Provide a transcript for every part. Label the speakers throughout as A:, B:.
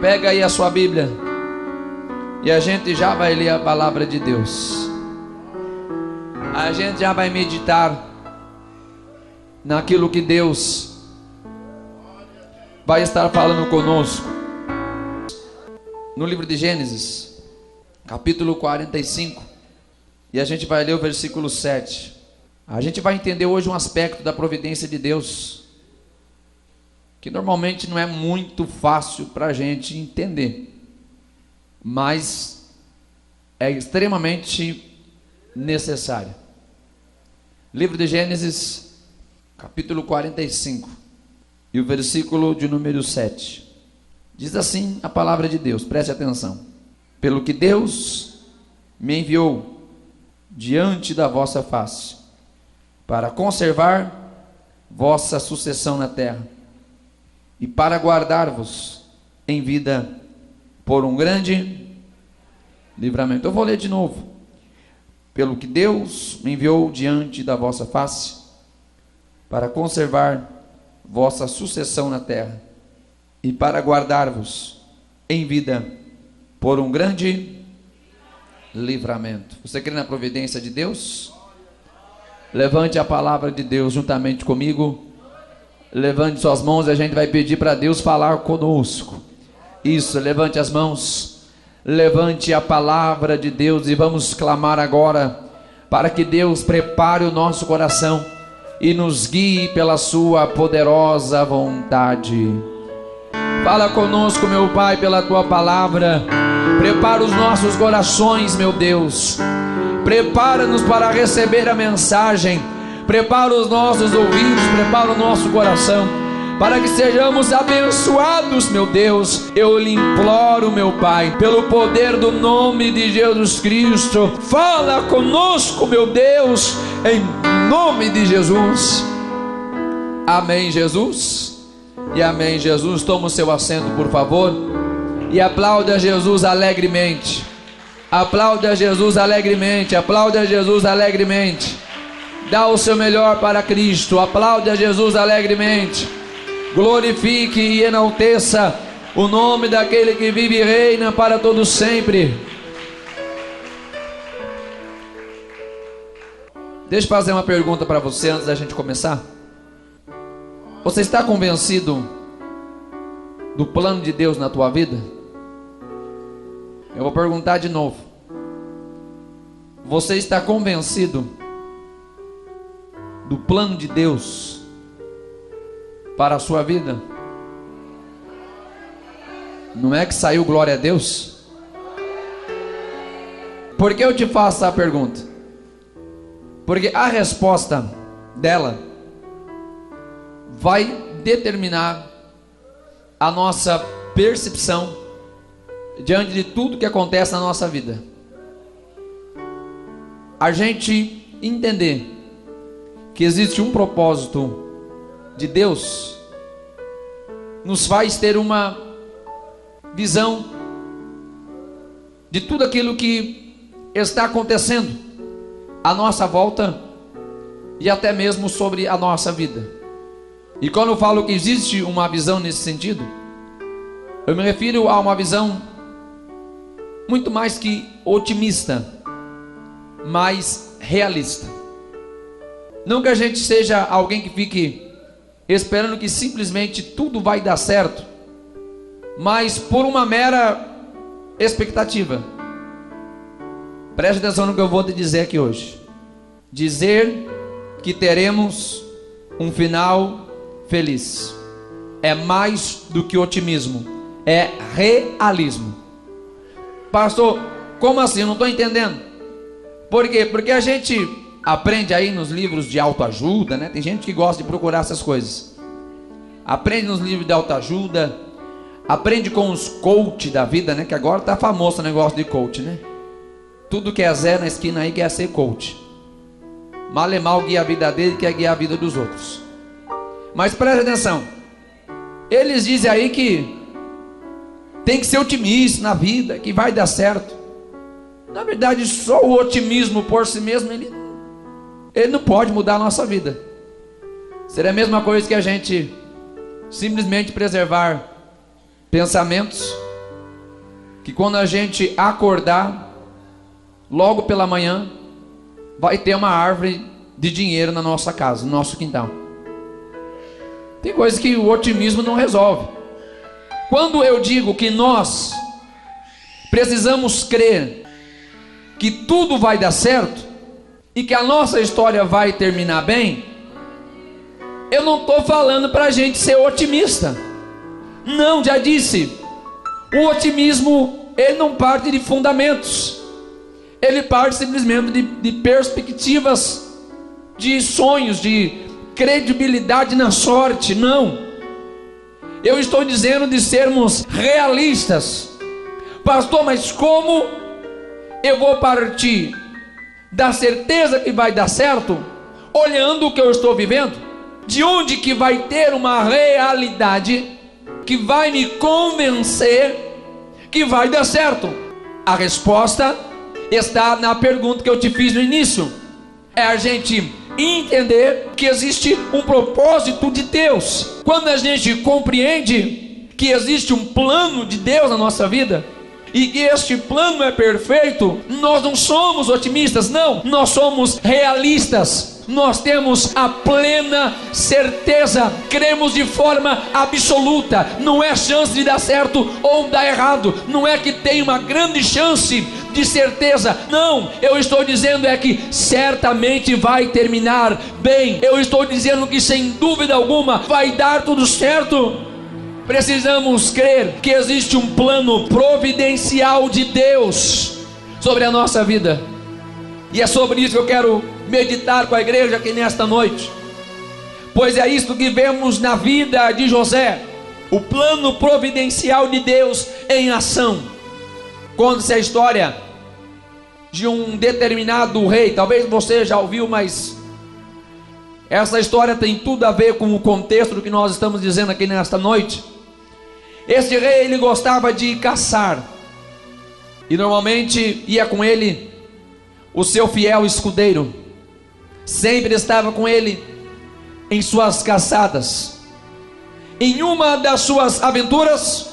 A: Pega aí a sua Bíblia e a gente já vai ler a palavra de Deus. A gente já vai meditar naquilo que Deus vai estar falando conosco. No livro de Gênesis, capítulo 45, e a gente vai ler o versículo 7. A gente vai entender hoje um aspecto da providência de Deus que normalmente não é muito fácil para a gente entender, mas é extremamente necessário. Livro de Gênesis, capítulo 45, e o versículo de número 7. Diz assim a palavra de Deus, preste atenção. Pelo que Deus me enviou diante da vossa face, para conservar vossa sucessão na terra, e para guardar-vos em vida por um grande livramento. Eu vou ler de novo. Pelo que Deus me enviou diante da vossa face, para conservar vossa sucessão na terra, e para guardar-vos em vida por um grande livramento. Você crê na providência de Deus? Levante a palavra de Deus juntamente comigo. Levante suas mãos e a gente vai pedir para Deus falar conosco. Isso, levante as mãos. Levante a palavra de Deus e vamos clamar agora para que Deus prepare o nosso coração e nos guie pela sua poderosa vontade. Fala conosco, meu Pai, pela tua palavra. Prepara os nossos corações, meu Deus. Prepara-nos para receber a mensagem. Prepara os nossos ouvidos, prepara o nosso coração, para que sejamos abençoados, meu Deus. Eu lhe imploro, meu Pai, pelo poder do nome de Jesus Cristo. Fala conosco, meu Deus, em nome de Jesus. Amém, Jesus. E amém, Jesus. Toma o seu assento, por favor, e aplaude a Jesus alegremente. Aplaude a Jesus alegremente. Aplaude a Jesus alegremente. Dá o seu melhor para Cristo. Aplaude a Jesus alegremente. Glorifique e enalteça o nome daquele que vive e reina para todo sempre. Deixa eu fazer uma pergunta para você antes da gente começar. Você está convencido do plano de Deus na tua vida? Eu vou perguntar de novo. Você está convencido do plano de Deus para a sua vida? Não é que saiu glória a Deus? Por que eu te faço essa pergunta? Porque a resposta dela vai determinar a nossa percepção diante de tudo que acontece na nossa vida. A gente entender que existe um propósito de Deus nos faz ter uma visão de tudo aquilo que está acontecendo à nossa volta e até mesmo sobre a nossa vida. E quando eu falo que existe uma visão nesse sentido, eu me refiro a uma visão muito mais que otimista, mais realista. Não que a gente seja alguém que fique esperando que simplesmente tudo vai dar certo, mas por uma mera expectativa. Preste atenção no que eu vou te dizer aqui hoje. Dizer que teremos um final feliz é mais do que otimismo, é realismo. Pastor, como assim? Eu não estou entendendo. Por quê? Porque a gente aprende aí nos livros de autoajuda, né? Tem gente que gosta de procurar essas coisas. Aprende nos livros de autoajuda, aprende com os coach da vida, né? Que agora tá famoso o negócio de coach, né? Tudo que é Zé na esquina aí quer ser coach. Mal e mal guia a vida dele, quer guiar a vida dos outros. Mas preste atenção. Eles dizem aí que tem que ser otimista na vida, que vai dar certo. Na verdade, só o otimismo por si mesmo, ele não pode mudar a nossa vida. Seria a mesma coisa que a gente simplesmente preservar pensamentos que quando a gente acordar, logo pela manhã, vai ter uma árvore de dinheiro na nossa casa, no nosso quintal. Tem coisas que o otimismo não resolve. Quando eu digo que nós precisamos crer que tudo vai dar certo e que a nossa história vai terminar bem, eu não estou falando para a gente ser otimista. Não, já disse, o otimismo, ele não parte de fundamentos, ele parte simplesmente de perspectivas, de sonhos, de credibilidade na sorte. Não, eu estou dizendo de sermos realistas. Pastor, mas como eu vou partir da certeza que vai dar certo, olhando o que eu estou vivendo? De onde que vai ter uma realidade que vai me convencer que vai dar certo? A resposta está na pergunta que eu te fiz no início. É a gente entender que existe um propósito de Deus. Quando a gente compreende que existe um plano de Deus na nossa vida, e que este plano é perfeito, nós não somos otimistas, não, nós somos realistas. Nós temos a plena certeza, cremos de forma absoluta. Não é chance de dar certo ou dar errado, não é que tem uma grande chance de certeza, não, eu estou dizendo é que certamente vai terminar bem. Eu estou dizendo que sem dúvida alguma vai dar tudo certo. Precisamos crer que existe um plano providencial de Deus sobre a nossa vida. E é sobre isso que eu quero meditar com a igreja aqui nesta noite. Pois é isso que vemos na vida de José. O plano providencial de Deus em ação. Conta-se a história de um determinado rei. Talvez você já ouviu, mas essa história tem tudo a ver com o contexto do que nós estamos dizendo aqui nesta noite. Este rei, ele gostava de caçar, e normalmente ia com ele o seu fiel escudeiro. Sempre estava com ele em suas caçadas. Em uma das suas aventuras,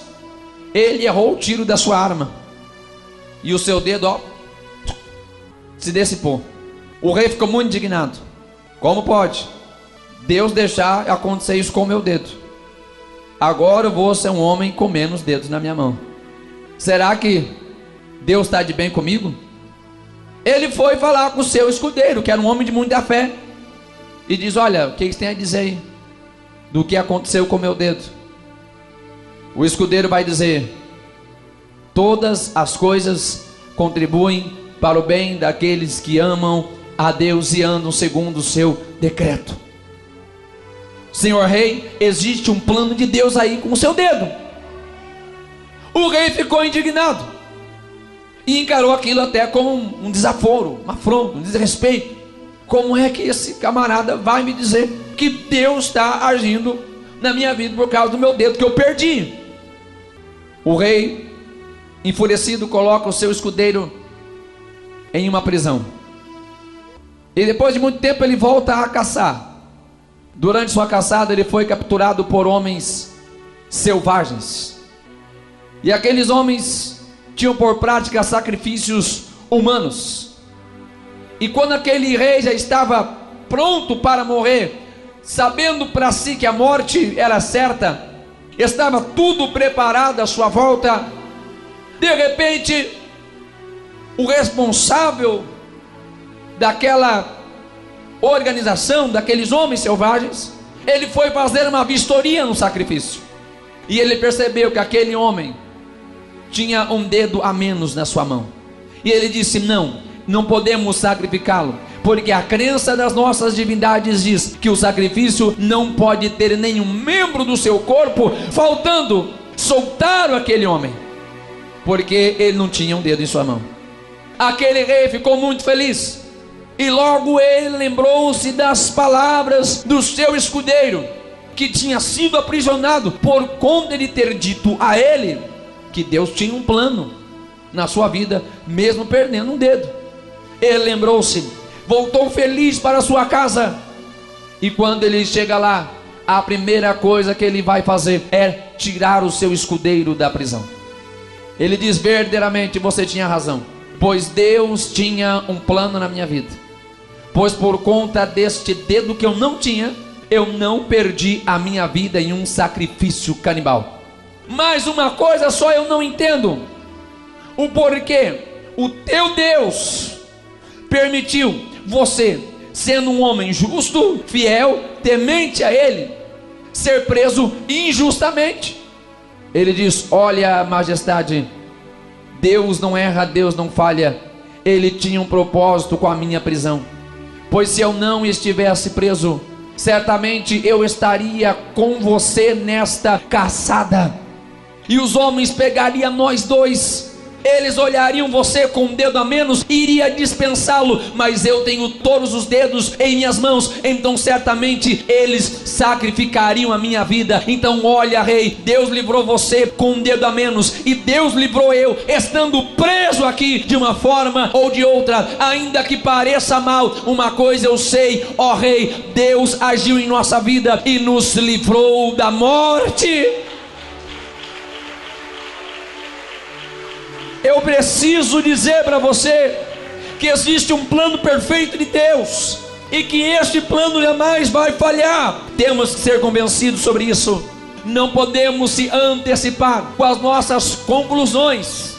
A: ele errou o tiro da sua arma, e o seu dedo, se dissipou. O rei ficou muito indignado. Como pode Deus deixar acontecer isso com o meu dedo? Agora eu vou ser um homem com menos dedos na minha mão. Será que Deus está de bem comigo? Ele foi falar com o seu escudeiro, que era um homem de muita fé, e diz: olha, o que você tem a dizer aí do que aconteceu com o meu dedo? O escudeiro vai dizer: todas as coisas contribuem para o bem daqueles que amam a Deus e andam segundo o seu decreto. Senhor rei, existe um plano de Deus aí com o seu dedo. O rei ficou indignado e encarou aquilo até como um desaforo, uma afronta, um desrespeito. Como é que esse camarada vai me dizer que Deus está agindo na minha vida por causa do meu dedo que eu perdi? O rei, enfurecido, coloca o seu escudeiro em uma prisão. E depois de muito tempo ele volta a caçar. Durante sua caçada ele foi capturado por homens selvagens. E aqueles homens tinham por prática sacrifícios humanos. E quando aquele rei já estava pronto para morrer, sabendo para si que a morte era certa, estava tudo preparado à sua volta, de repente o responsável daquela organização, daqueles homens selvagens, ele foi fazer uma vistoria no sacrifício, e ele percebeu que aquele homem tinha um dedo a menos na sua mão, e ele disse: não podemos sacrificá-lo, porque a crença das nossas divindades diz que o sacrifício não pode ter nenhum membro do seu corpo faltando. Soltaram aquele homem, porque ele não tinha um dedo em sua mão. Aquele rei ficou muito feliz, e logo ele lembrou-se das palavras do seu escudeiro, que tinha sido aprisionado por conta de ter dito a ele que Deus tinha um plano na sua vida, mesmo perdendo um dedo. Ele lembrou-se, voltou feliz para sua casa, e quando ele chega lá, a primeira coisa que ele vai fazer é tirar o seu escudeiro da prisão. Ele diz: verdadeiramente você tinha razão, pois Deus tinha um plano na minha vida. Pois por conta deste dedo que eu não tinha, eu não perdi a minha vida em um sacrifício canibal. Mas uma coisa só eu não entendo: o porquê o teu Deus permitiu você, sendo um homem justo, fiel, temente a Ele, ser preso injustamente. Ele diz: olha, majestade, Deus não erra, Deus não falha. Ele tinha um propósito com a minha prisão, pois se eu não estivesse preso, certamente eu estaria com você nesta caçada, e os homens pegariam nós dois. Eles olhariam você com um dedo a menos e iria dispensá-lo, mas eu tenho todos os dedos em minhas mãos, então certamente eles sacrificariam a minha vida. Então olha, rei, Deus livrou você com um dedo a menos, e Deus livrou eu, estando preso aqui de uma forma ou de outra, ainda que pareça mal. Uma coisa eu sei, ó rei, Deus agiu em nossa vida e nos livrou da morte. Eu preciso dizer para você que existe um plano perfeito de Deus, e que este plano jamais vai falhar. Temos que ser convencidos sobre isso. Não podemos se antecipar com as nossas conclusões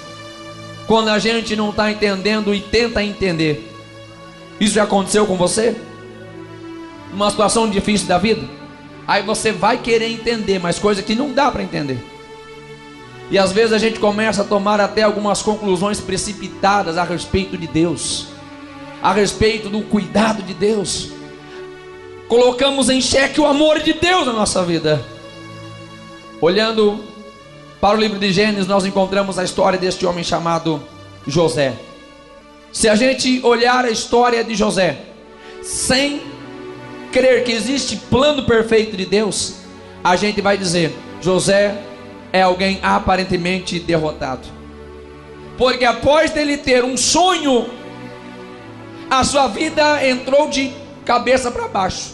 A: quando a gente não está entendendo e tenta entender. Isso já aconteceu com você? Uma situação difícil da vida, aí você vai querer entender, mas coisa que não dá para entender. E às vezes a gente começa a tomar até algumas conclusões precipitadas a respeito de Deus, a respeito do cuidado de Deus. Colocamos em xeque o amor de Deus na nossa vida. Olhando para o livro de Gênesis, nós encontramos a história deste homem chamado José. Se a gente olhar a história de José sem crer que existe plano perfeito de Deus, a gente vai dizer: José é alguém aparentemente derrotado, porque após dele ter um sonho, a sua vida entrou de cabeça para baixo.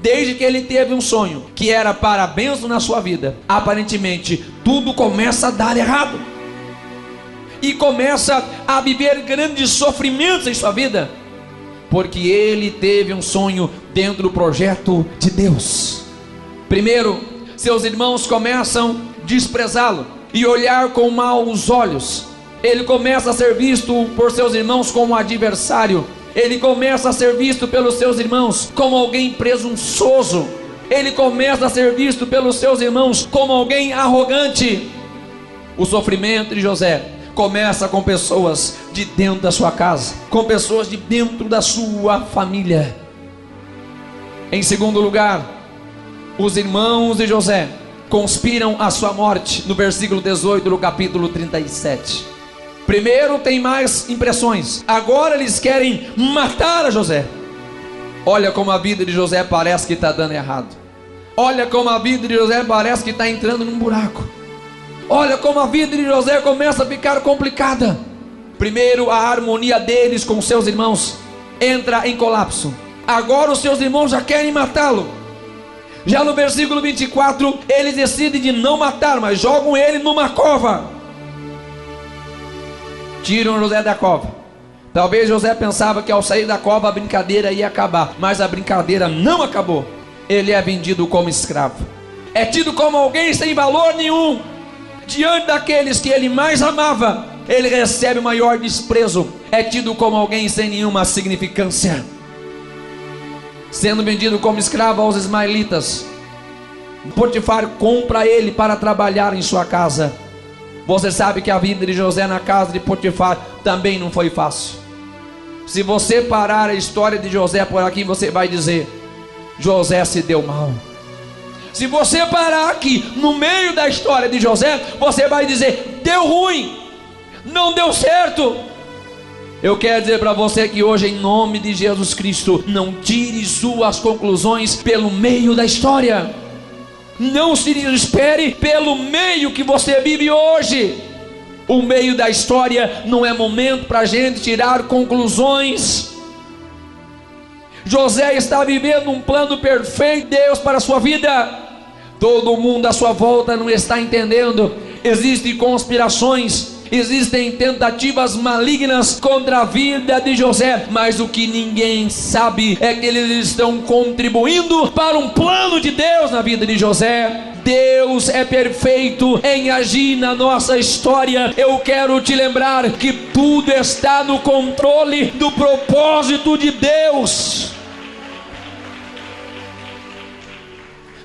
A: Desde que ele teve um sonho que era para a bênção na sua vida, aparentemente tudo começa a dar errado, e começa a viver grandes sofrimentos em sua vida, porque ele teve um sonho dentro do projeto de Deus. Primeiro, seus irmãos começam a desprezá-lo e olhar com maus olhos. Ele começa a ser visto por seus irmãos como um adversário. Ele começa a ser visto pelos seus irmãos como alguém presunçoso. Ele começa a ser visto pelos seus irmãos como alguém arrogante. O sofrimento de José começa com pessoas de dentro da sua casa, com pessoas de dentro da sua família. Em segundo lugar, os irmãos de José conspiram a sua morte, no versículo 18 do capítulo 37. Primeiro tem mais impressões, agora eles querem matar a José. Olha como a vida de José parece que está dando errado. Olha como a vida de José parece que está entrando num buraco. Olha como a vida de José começa a ficar complicada. Primeiro, a harmonia deles com seus irmãos entra em colapso. Agora os seus irmãos já querem matá-lo. Já no versículo 24, eles decidem de não matar, mas jogam ele numa cova. Tiram José da cova. Talvez José pensava que ao sair da cova a brincadeira ia acabar, mas a brincadeira não acabou. Ele é vendido como escravo, é tido como alguém sem valor nenhum. Diante daqueles que ele mais amava, ele recebe o maior desprezo, é tido como alguém sem nenhuma significância. Sendo vendido como escravo aos ismaelitas, Potifar compra ele para trabalhar em sua casa. Você sabe que a vida de José na casa de Potifar também não foi fácil. Se você parar a história de José por aqui, você vai dizer: José se deu mal. Se você parar aqui no meio da história de José, você vai dizer: deu ruim, não deu certo. Eu quero dizer para você que hoje, em nome de Jesus Cristo, não tire suas conclusões pelo meio da história. Não se desespere pelo meio que você vive hoje. O meio da história não é momento para a gente tirar conclusões. José está vivendo um plano perfeito de Deus para a sua vida. Todo mundo à sua volta não está entendendo. existem conspirações, existem tentativas malignas contra a vida de José, mas o que ninguém sabe é que eles estão contribuindo para um plano de Deus na vida de José. Deus é perfeito em agir na nossa história. Eu quero te lembrar que tudo está no controle do propósito de Deus.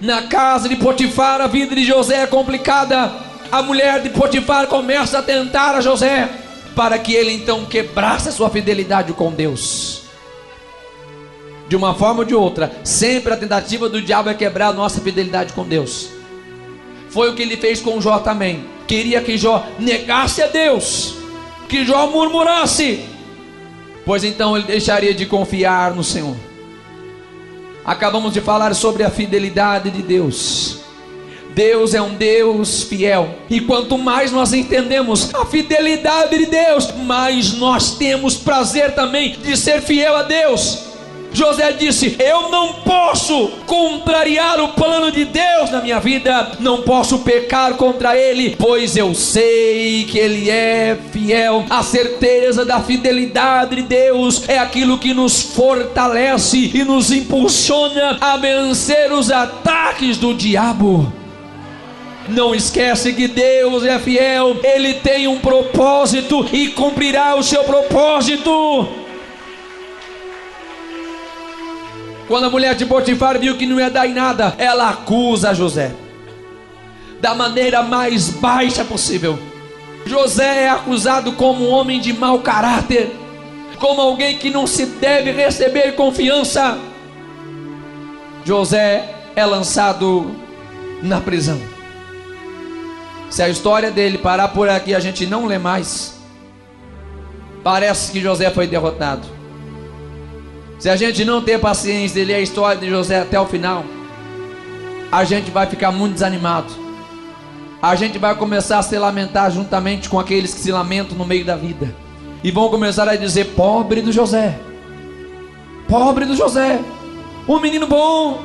A: Na casa de Potifar, a vida de José é complicada. A mulher de Potifar começa a tentar a José, para que ele então quebrasse a sua fidelidade com Deus. De uma forma ou de outra, sempre a tentativa do diabo é quebrar a nossa fidelidade com Deus. Foi o que ele fez com Jó também. Queria que Jó negasse a Deus, que Jó murmurasse, pois então ele deixaria de confiar no Senhor. Acabamos de falar sobre a fidelidade de Deus. Deus é um Deus fiel, e quanto mais nós entendemos a fidelidade de Deus, mais nós temos prazer também de ser fiel a Deus. José disse: eu não posso contrariar o plano de Deus na minha vida, não posso pecar contra Ele, pois eu sei que Ele é fiel. A certeza da fidelidade de Deus é aquilo que nos fortalece e nos impulsiona a vencer os ataques do diabo. Não esquece que Deus é fiel, Ele tem um propósito e cumprirá o seu propósito. Quando a mulher de Potifar viu que não ia dar em nada, ela acusa José da maneira mais baixa possível. José é acusado como um homem de mau caráter, como alguém que não se deve receber confiança. José é lançado na prisão. Se a história dele parar por aqui, a gente não lê mais. Parece que José foi derrotado. Se a gente não ter paciência de ler a história de José até o final, a gente vai ficar muito desanimado. A gente vai começar a se lamentar juntamente com aqueles que se lamentam no meio da vida, e vão começar a dizer: pobre do José, pobre do José, um menino bom,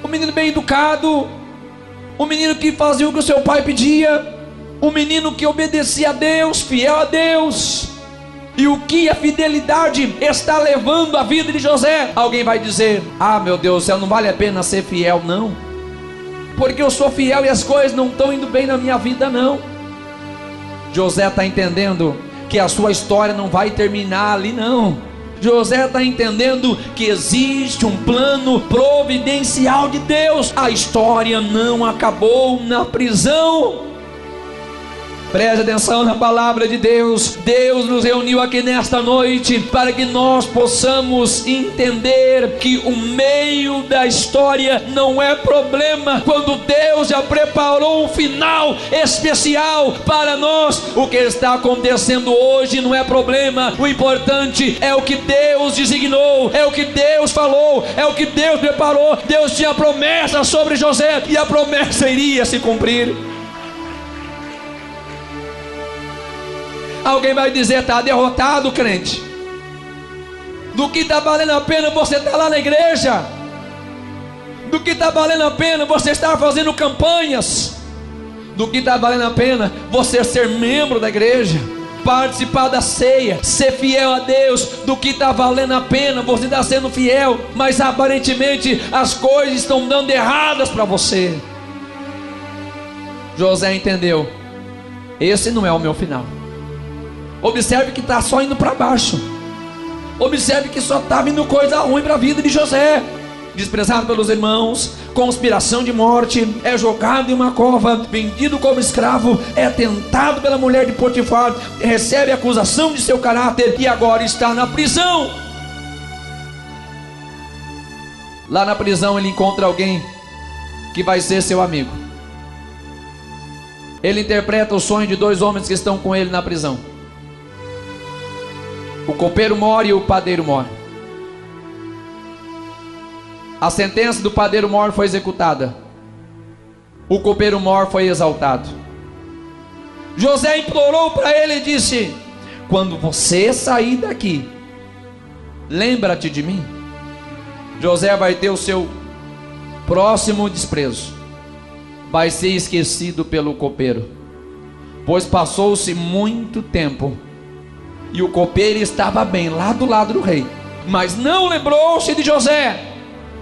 A: um menino bem educado, um menino que fazia o que o seu pai pedia, um menino que obedecia a Deus, fiel a Deus. E o que a fidelidade está levando a vida de José? Alguém vai dizer: ah, meu Deus do céu, não vale a pena ser fiel, não, porque eu sou fiel e as coisas não estão indo bem na minha vida, não. José está entendendo que a sua história não vai terminar ali, não. José está entendendo que existe um plano providencial de Deus. A história não acabou na prisão. Preste atenção na palavra de Deus. Deus nos reuniu aqui nesta noite para que nós possamos entender que o meio da história não é problema, quando Deus já preparou um final especial para nós. O que está acontecendo hoje não é problema. O importante é o que Deus designou, é o que Deus falou, é o que Deus preparou. Deus tinha promessa sobre José, e a promessa iria se cumprir. Alguém vai dizer: está derrotado, crente. Do que está valendo a pena você estar lá na igreja? Do que está valendo a pena você estar fazendo campanhas? Do que está valendo a pena você ser membro da igreja, participar da ceia, ser fiel a Deus? Do que está valendo a pena você estar sendo fiel, mas aparentemente as coisas estão dando erradas para você? José entendeu: esse não é o meu final. Observe que está só indo para baixo. Observe que só está vindo coisa ruim para a vida de José. Desprezado pelos irmãos, conspiração de morte, é jogado em uma cova, vendido como escravo, é tentado pela mulher de Potifar, recebe acusação de seu caráter e agora está na prisão. Lá na prisão ele encontra alguém que vai ser seu amigo. Ele interpreta o sonho de dois homens que estão com ele na prisão. O copeiro mor e o padeiro mor. A sentença do padeiro mor foi executada. O copeiro mor foi exaltado. José implorou para ele e disse: quando você sair daqui, lembra-te de mim. José vai ter o seu próximo desprezo. Vai ser esquecido pelo copeiro. Pois passou-se muito tempo, e o copeiro estava bem lá do lado do rei, mas não lembrou-se de José.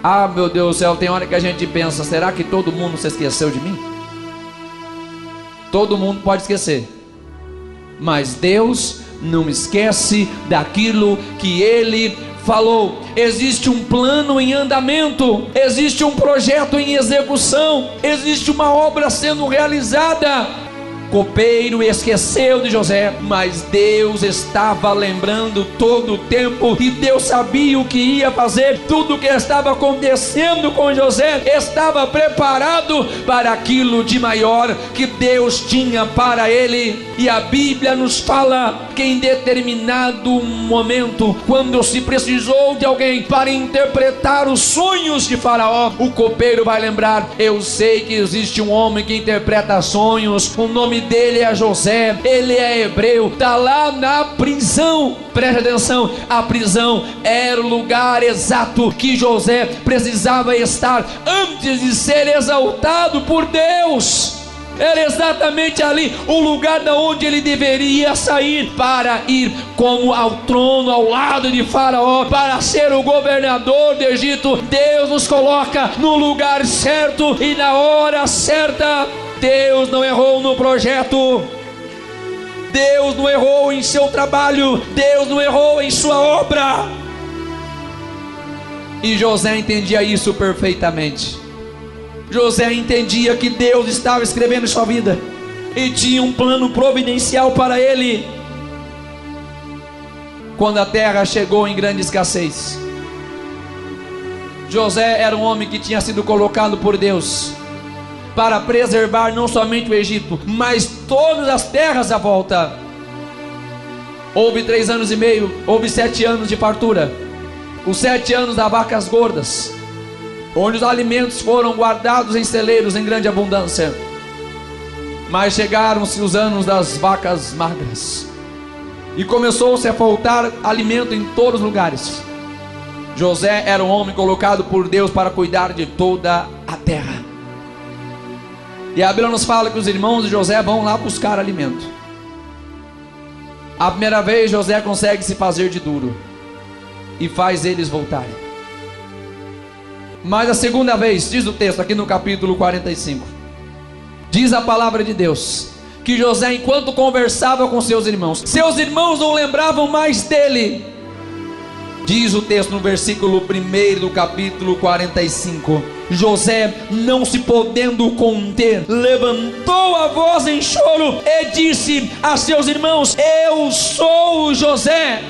A: Ah, meu Deus do céu, tem hora que a gente pensa: será que todo mundo se esqueceu de mim? Todo mundo pode esquecer, mas Deus não esquece daquilo que Ele falou. Existe um plano em andamento, existe um projeto em execução, existe uma obra sendo realizada. O copeiro esqueceu de José, mas Deus estava lembrando todo o tempo, e Deus sabia o que ia fazer. Tudo o que estava acontecendo com José estava preparado para aquilo de maior que Deus tinha para ele. E a Bíblia nos fala que em determinado momento, quando se precisou de alguém para interpretar os sonhos de Faraó, o copeiro vai lembrar: eu sei que existe um homem que interpreta sonhos, o nome dele é José, ele é hebreu, está lá na prisão. Preste atenção, a prisão era o lugar exato que José precisava estar antes de ser exaltado por Deus. Era exatamente ali o lugar da onde ele deveria sair para ir como ao trono ao lado de Faraó, para ser o governador do Egito. Deus nos coloca no lugar certo e na hora certa. Deus não errou no projeto, Deus não errou em seu trabalho, Deus não errou em sua obra. E José entendia isso perfeitamente. José entendia que Deus estava escrevendo sua vida e tinha um plano providencial para ele. Quando a terra chegou em grande escassez, José era um homem que tinha sido colocado por Deus para preservar não somente o Egito, mas todas as terras à volta. Houve 3 anos e meio, houve 7 anos de fartura, os 7 anos das vacas gordas, onde os alimentos foram guardados em celeiros em grande abundância. Mas chegaram-se os anos das vacas magras, e começou-se a faltar alimento em todos os lugares. José era um homem colocado por Deus para cuidar de toda a terra. E a Bíblia nos fala que os irmãos de José vão lá buscar alimento. A primeira vez José consegue se fazer de duro e faz eles voltarem. Mas a segunda vez, diz o texto aqui no capítulo 45, diz a palavra de Deus que José, enquanto conversava com seus irmãos não lembravam mais dele. Diz o texto no versículo 1 do capítulo 45: José, não se podendo conter, levantou a voz em choro e disse a seus irmãos: eu sou José.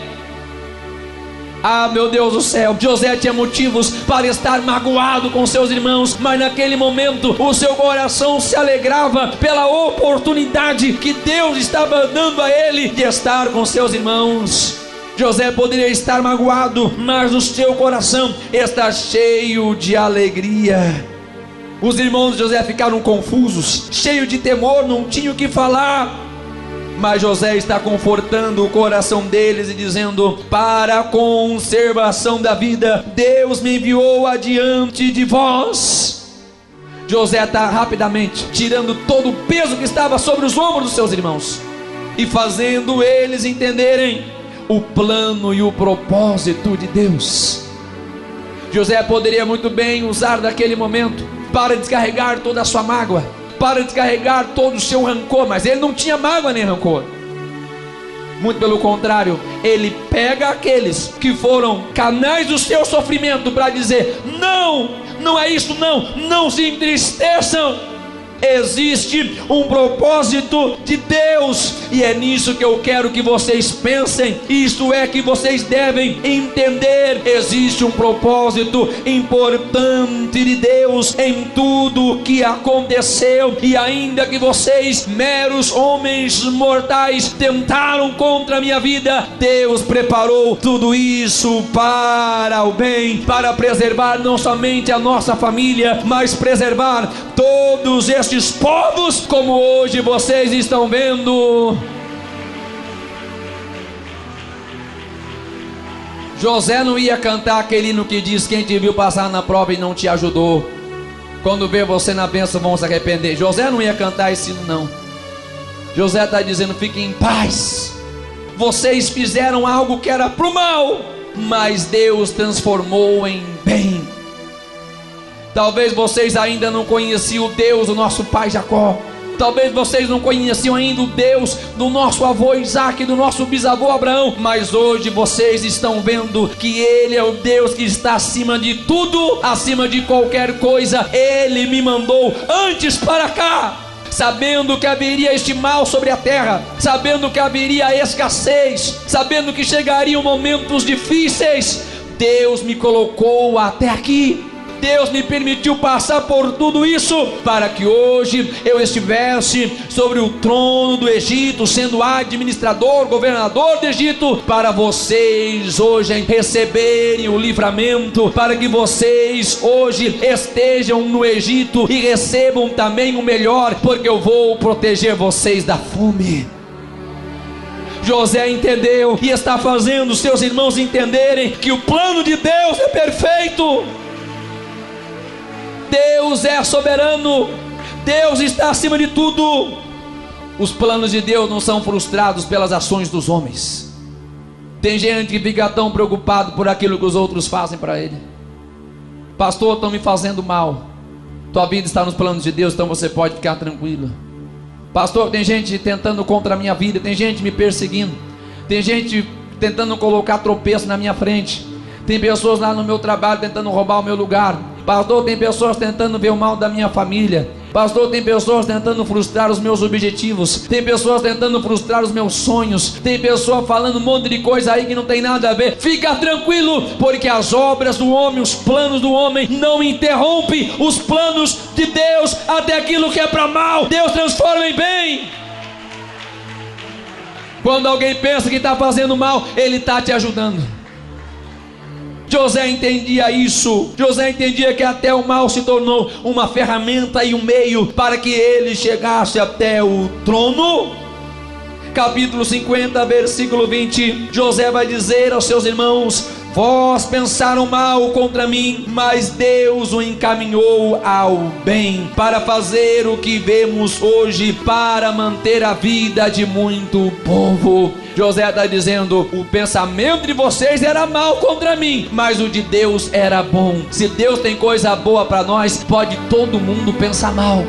A: Ah, meu Deus do céu, José tinha motivos para estar magoado com seus irmãos, mas naquele momento o seu coração se alegrava pela oportunidade que Deus estava dando a ele de estar com seus irmãos. José poderia estar magoado, mas o seu coração está cheio de alegria. Os irmãos de José ficaram confusos, cheios de temor, não tinham o que falar. Mas José está confortando o coração deles e dizendo: para a conservação da vida, Deus me enviou adiante de vós. José está rapidamente tirando todo o peso que estava sobre os ombros dos seus irmãos e fazendo eles entenderem o plano e o propósito de Deus. José poderia muito bem usar daquele momento para descarregar toda a sua mágoa, para descarregar todo o seu rancor, mas ele não tinha mágoa nem rancor. Muito pelo contrário, ele pega aqueles que foram canais do seu sofrimento para dizer: não é isso, não se entristeçam. Existe um propósito de Deus, e é nisso que eu quero que vocês pensem. Isto é que vocês devem entender. Existe um propósito importante de Deus em tudo o que aconteceu, e ainda que vocês, meros homens mortais, tentaram contra a minha vida, Deus preparou tudo isso para o bem, para preservar não somente a nossa família, mas preservar todos estes povos, como hoje vocês estão vendo. José não ia cantar aquele hino que diz: quem te viu passar na prova e não te ajudou, quando vê você na bênção vão se arrepender. José não ia cantar esse hino, não. José está dizendo: fiquem em paz. Vocês fizeram algo que era para o mal, mas Deus transformou em bem. Talvez vocês ainda não conheciam o Deus do nosso pai Jacó. Talvez vocês não conheciam ainda o Deus do nosso avô Isaac, do nosso bisavô Abraão. Mas hoje vocês estão vendo que Ele é o Deus que está acima de tudo, acima de qualquer coisa. Ele me mandou antes para cá, sabendo que haveria este mal sobre a terra, sabendo que haveria escassez, sabendo que chegariam momentos difíceis. Deus me colocou até aqui. Deus me permitiu passar por tudo isso para que hoje eu estivesse sobre o trono do Egito, sendo administrador, governador do Egito, para vocês hoje receberem o livramento, para que vocês hoje estejam no Egito e recebam também o melhor, porque eu vou proteger vocês da fome. José entendeu e está fazendo seus irmãos entenderem que o plano de Deus é perfeito. Deus é soberano, Deus está acima de tudo. Os planos de Deus não são frustrados pelas ações dos homens. Tem gente que fica tão preocupado por aquilo que os outros fazem para ele. Pastor, estão me fazendo mal. Tua vida está nos planos de Deus, então você pode ficar tranquilo. Pastor, tem gente tentando contra a minha vida, tem gente me perseguindo, tem gente tentando colocar tropeço na minha frente, tem pessoas lá no meu trabalho tentando roubar o meu lugar. Pastor, tem pessoas tentando ver o mal da minha família. Pastor, tem pessoas tentando frustrar os meus objetivos. Tem pessoas tentando frustrar os meus sonhos. Tem pessoa falando um monte de coisa aí que não tem nada a ver. Fica tranquilo, porque as obras do homem, os planos do homem não interrompem os planos de Deus. Até aquilo que é para mal, Deus transforma em bem. Quando alguém pensa que está fazendo mal, Ele está te ajudando. José entendia isso. José entendia que até o mal se tornou uma ferramenta e um meio para que ele chegasse até o trono. Capítulo 50, versículo 20. José vai dizer aos seus irmãos: vós pensaram mal contra mim, mas Deus o encaminhou ao bem, para fazer o que vemos hoje, para manter a vida de muito povo. José está dizendo: o pensamento de vocês era mal contra mim, mas o de Deus era bom. Se Deus tem coisa boa para nós, pode todo mundo pensar mal.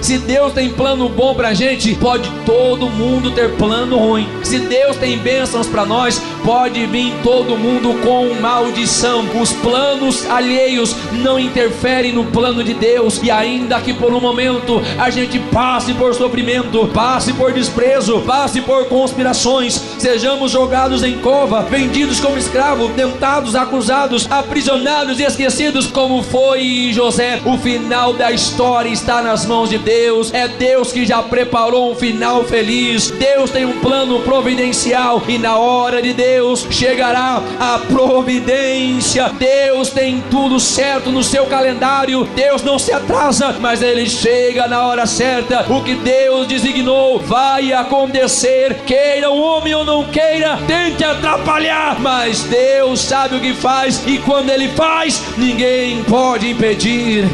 A: Se Deus tem plano bom para a gente, pode todo mundo ter plano ruim. Se Deus tem bênçãos para nós, pode vir todo mundo com maldição. Os planos alheios não interferem no plano de Deus. E ainda que por um momento a gente passe por sofrimento, passe por desprezo, passe por conspirações, sejamos jogados em cova, vendidos como escravos, tentados, acusados, aprisionados e esquecidos, como foi José, o final da história está nas mãos de Deus. É Deus que já preparou um final feliz. Deus tem um plano providencial, e na hora de Deus chegará a providência. Deus tem tudo certo no seu calendário. Deus não se atrasa, mas Ele chega na hora certa. O que Deus designou vai acontecer, queira o homem ou não queira, tente atrapalhar, mas Deus sabe o que faz, e quando Ele faz, ninguém pode impedir.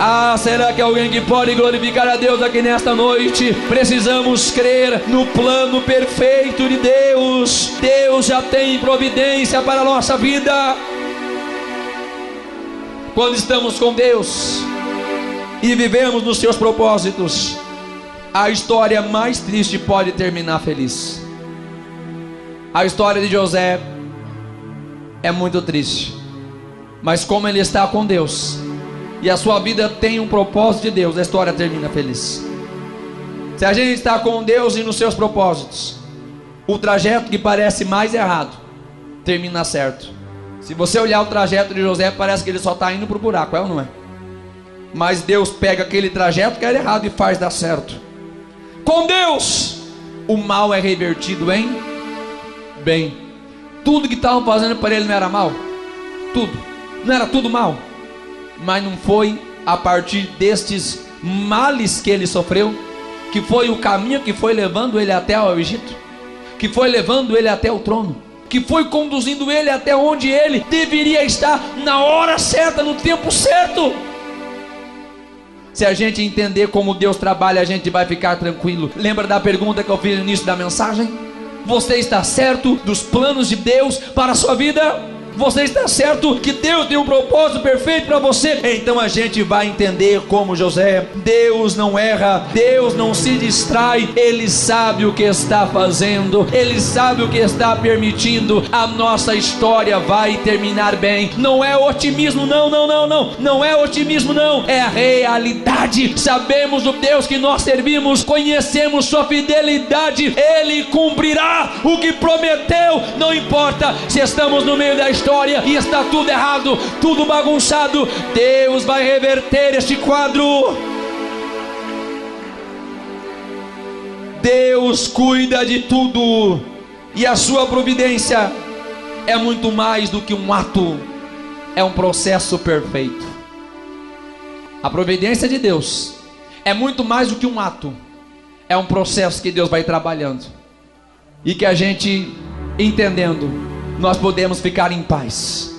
A: Ah, será que alguém que pode glorificar a Deus aqui nesta noite? Precisamos crer no plano perfeito de Deus. Deus já tem providência para a nossa vida. Quando estamos com Deus e vivemos nos seus propósitos, a história mais triste pode terminar feliz. A história de José é muito triste, mas como ele está com Deus e a sua vida tem um propósito de Deus, a história termina feliz. Se a gente está com Deus e nos seus propósitos, o trajeto que parece mais errado termina certo. Se você olhar o trajeto de José, parece que ele só está indo para o buraco, é ou não é? Mas Deus pega aquele trajeto que era errado e faz dar certo. Com Deus, o mal é revertido em bem. Tudo que estavam fazendo para ele não era mal? Tudo, não era tudo mal? Mas não foi a partir destes males que ele sofreu, que foi o caminho que foi levando ele até o Egito, que foi levando ele até o trono, que foi conduzindo ele até onde ele deveria estar, na hora certa, no tempo certo. Se a gente entender como Deus trabalha, a gente vai ficar tranquilo. Lembra da pergunta que eu fiz no início da mensagem? Você está certo dos planos de Deus para a sua vida? Você está certo que Deus tem um propósito perfeito para você? Então a gente vai entender como José. Deus não erra, Deus não se distrai, Ele sabe o que está fazendo, Ele sabe o que está permitindo. A nossa história vai terminar bem. Não é otimismo, não é otimismo, não, é a realidade. Sabemos o Deus que nós servimos, conhecemos sua fidelidade, Ele cumprirá o que prometeu. Não importa se estamos no meio da história e está tudo errado, tudo bagunçado, Deus vai reverter este quadro. Deus cuida de tudo, e a sua providência é muito mais do que um ato, é um processo perfeito. A providência de Deus é muito mais do que um ato, é um processo que Deus vai trabalhando, e que a gente, entendendo, nós podemos ficar em paz,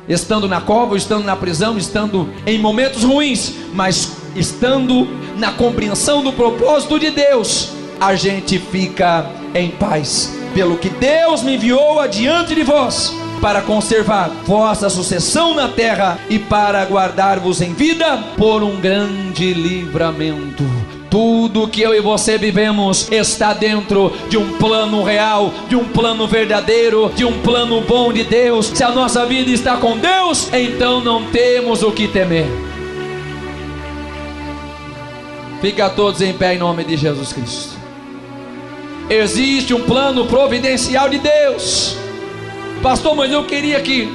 A: estando na cova, estando na prisão, estando em momentos ruins, mas estando na compreensão do propósito de Deus, a gente fica em paz. Pelo que Deus me enviou adiante de vós, para conservar vossa sucessão na terra e para guardar-vos em vida por um grande livramento. Tudo que eu e você vivemos está dentro de um plano real, de um plano verdadeiro, de um plano bom de Deus. Se a nossa vida está com Deus, então não temos o que temer. Fica todos em pé em nome de Jesus Cristo. Existe um plano providencial de Deus. Pastor, mas eu queria que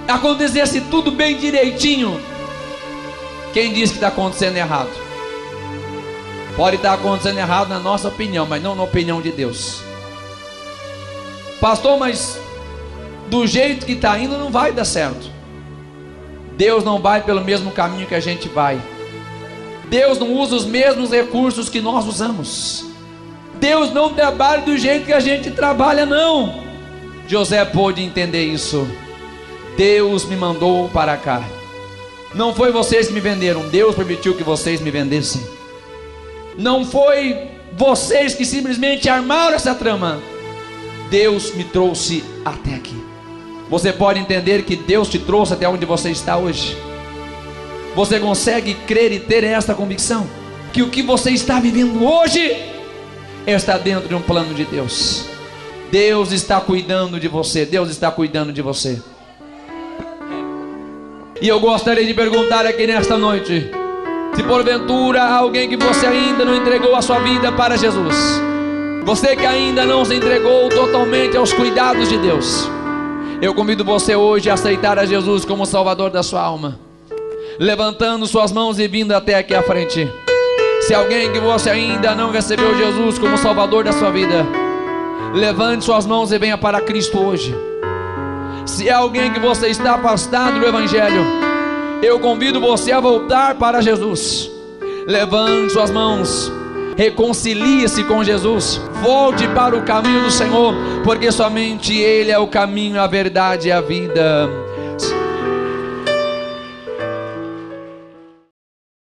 A: acontecesse tudo bem direitinho. Quem disse que está acontecendo errado? Pode estar acontecendo errado na nossa opinião, mas não na opinião de Deus. Pastor, mas do jeito que está indo não vai dar certo. Deus não vai pelo mesmo caminho que a gente vai. Deus não usa os mesmos recursos que nós usamos. Deus não trabalha do jeito que a gente trabalha, não. José pôde entender isso. Deus me mandou para cá. Não foi vocês que me venderam, Deus permitiu que vocês me vendessem. Não foi vocês que simplesmente armaram essa trama, Deus me trouxe até aqui. Você pode entender que Deus te trouxe até onde você está hoje? Você consegue crer e ter esta convicção? Que o que você está vivendo hoje está dentro de um plano de Deus. Deus está cuidando de você, Deus está cuidando de você. E eu gostaria de perguntar aqui nesta noite, se porventura alguém que você ainda não entregou a sua vida para Jesus, você que ainda não se entregou totalmente aos cuidados de Deus, eu convido você hoje a aceitar a Jesus como Salvador da sua alma, levantando suas mãos e vindo até aqui à frente. Se alguém que você ainda não recebeu Jesus como Salvador da sua vida, levante suas mãos e venha para Cristo hoje. Se é alguém que você está afastado do Evangelho, eu convido você a voltar para Jesus. Levante suas mãos, reconcilie-se com Jesus, volte para o caminho do Senhor, porque somente Ele é o caminho, a verdade e a vida.